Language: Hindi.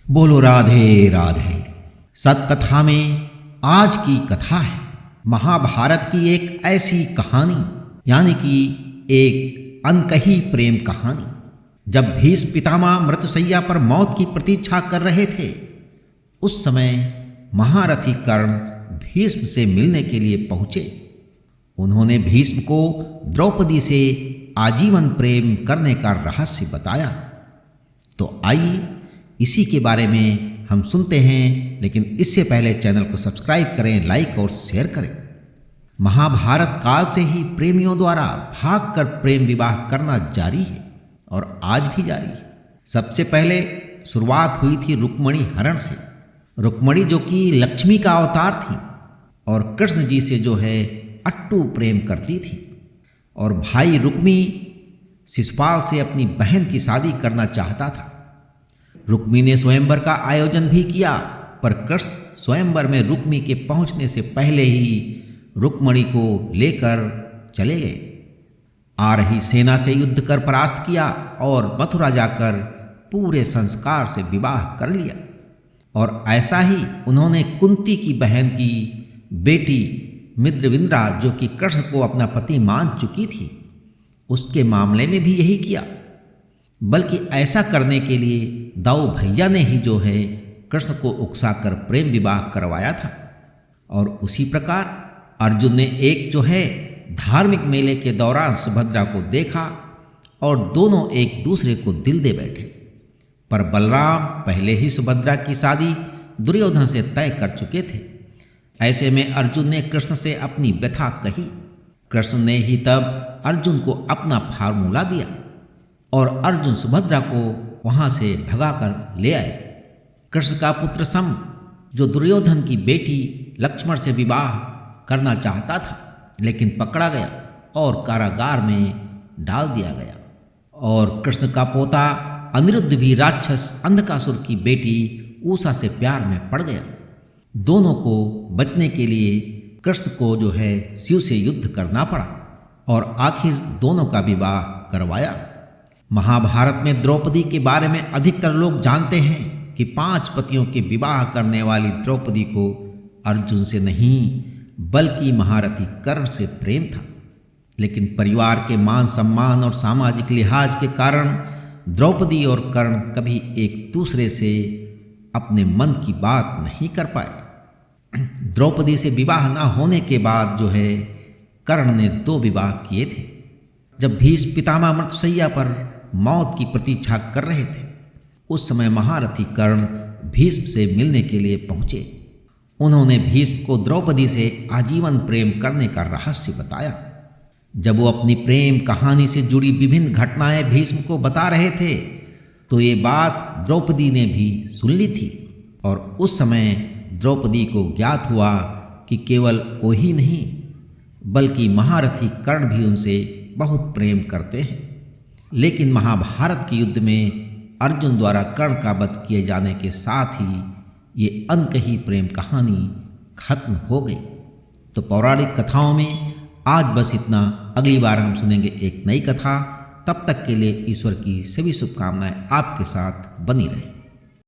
बोलो राधे राधे। सतकथा में आज की कथा है महाभारत की एक ऐसी कहानी, यानी कि एक अनकही प्रेम कहानी। जब भीष्म पितामह मृत्युशैया पर मौत की प्रतीक्षा कर रहे थे, उस समय महारथी कर्ण भीष्म से मिलने के लिए पहुंचे। उन्होंने भीष्म को द्रौपदी से आजीवन प्रेम करने का रहस्य बताया। तो आइए इसी के बारे में हम सुनते हैं, लेकिन इससे पहले चैनल को सब्सक्राइब करें, लाइक और शेयर करें। महाभारत काल से ही प्रेमियों द्वारा भागकर प्रेम विवाह करना जारी है और आज भी जारी है। सबसे पहले शुरुआत हुई थी रुक्मणी हरण से। रुक्मणी जो कि लक्ष्मी का अवतार थी और कृष्ण जी से जो है अट्टू प्रेम करती थी, और भाई रुक्मी शिशुपाल से अपनी बहन की शादी करना चाहता था। रुक्मी ने स्वयंवर का आयोजन भी किया, पर कृष्ण स्वयंवर में रुक्मी के पहुंचने से पहले ही रुक्मणी को लेकर चले गए। आ रही सेना से युद्ध कर परास्त किया और मथुरा जाकर पूरे संस्कार से विवाह कर लिया। और ऐसा ही उन्होंने कुंती की बहन की बेटी मित्रविंद्रा, जो कि कृष्ण को अपना पति मान चुकी थी, उसके मामले में भी यही किया। बल्कि ऐसा करने के लिए दाऊ भैया ने ही जो है कृष्ण को उकसाकर प्रेम विवाह करवाया था। और उसी प्रकार अर्जुन ने एक जो है धार्मिक मेले के दौरान सुभद्रा को देखा और दोनों एक दूसरे को दिल दे बैठे। पर बलराम पहले ही सुभद्रा की शादी दुर्योधन से तय कर चुके थे। ऐसे में अर्जुन ने कृष्ण से अपनी व्यथा कही। कृष्ण ने ही तब अर्जुन को अपना फार्मूला दिया और अर्जुन सुभद्रा को वहां से भगाकर ले आए। कृष्ण का पुत्र सम, जो दुर्योधन की बेटी लक्ष्मण से विवाह करना चाहता था, लेकिन पकड़ा गया और कारागार में डाल दिया गया। और कृष्ण का पोता अनिरुद्ध भी राक्षस अंधकासुर की बेटी ऊषा से प्यार में पड़ गया। दोनों को बचने के लिए कृष्ण को जो है शिव से युद्ध करना पड़ा और आखिर दोनों का विवाह करवाया। महाभारत में द्रौपदी के बारे में अधिकतर लोग जानते हैं कि 5 पतियों के विवाह करने वाली द्रौपदी को अर्जुन से नहीं बल्कि महारथी कर्ण से प्रेम था। लेकिन परिवार के मान सम्मान और सामाजिक लिहाज के कारण द्रौपदी और कर्ण कभी एक दूसरे से अपने मन की बात नहीं कर पाए। द्रौपदी से विवाह न होने के बाद जो है कर्ण ने 2 विवाह किए थे। जब भीष्म पितामह मृत्युशैया पर मौत की प्रतीक्षा कर रहे थे, उस समय महारथी कर्ण भीष्म से मिलने के लिए पहुंचे। उन्होंने भीष्म को द्रौपदी से आजीवन प्रेम करने का रहस्य बताया। जब वो अपनी प्रेम कहानी से जुड़ी विभिन्न घटनाएं भीष्म को बता रहे थे, तो ये बात द्रौपदी ने भी सुन ली थी। और उस समय द्रौपदी को ज्ञात हुआ कि केवल वो ही नहीं बल्कि महारथी कर्ण भी उनसे बहुत प्रेम करते हैं। लेकिन महाभारत के युद्ध में अर्जुन द्वारा कर्ण का वध किए जाने के साथ ही ये अनकही प्रेम कहानी खत्म हो गई। तो पौराणिक कथाओं में आज बस इतना। अगली बार हम सुनेंगे एक नई कथा। तब तक के लिए ईश्वर की सभी शुभकामनाएं आपके साथ बनी रहें।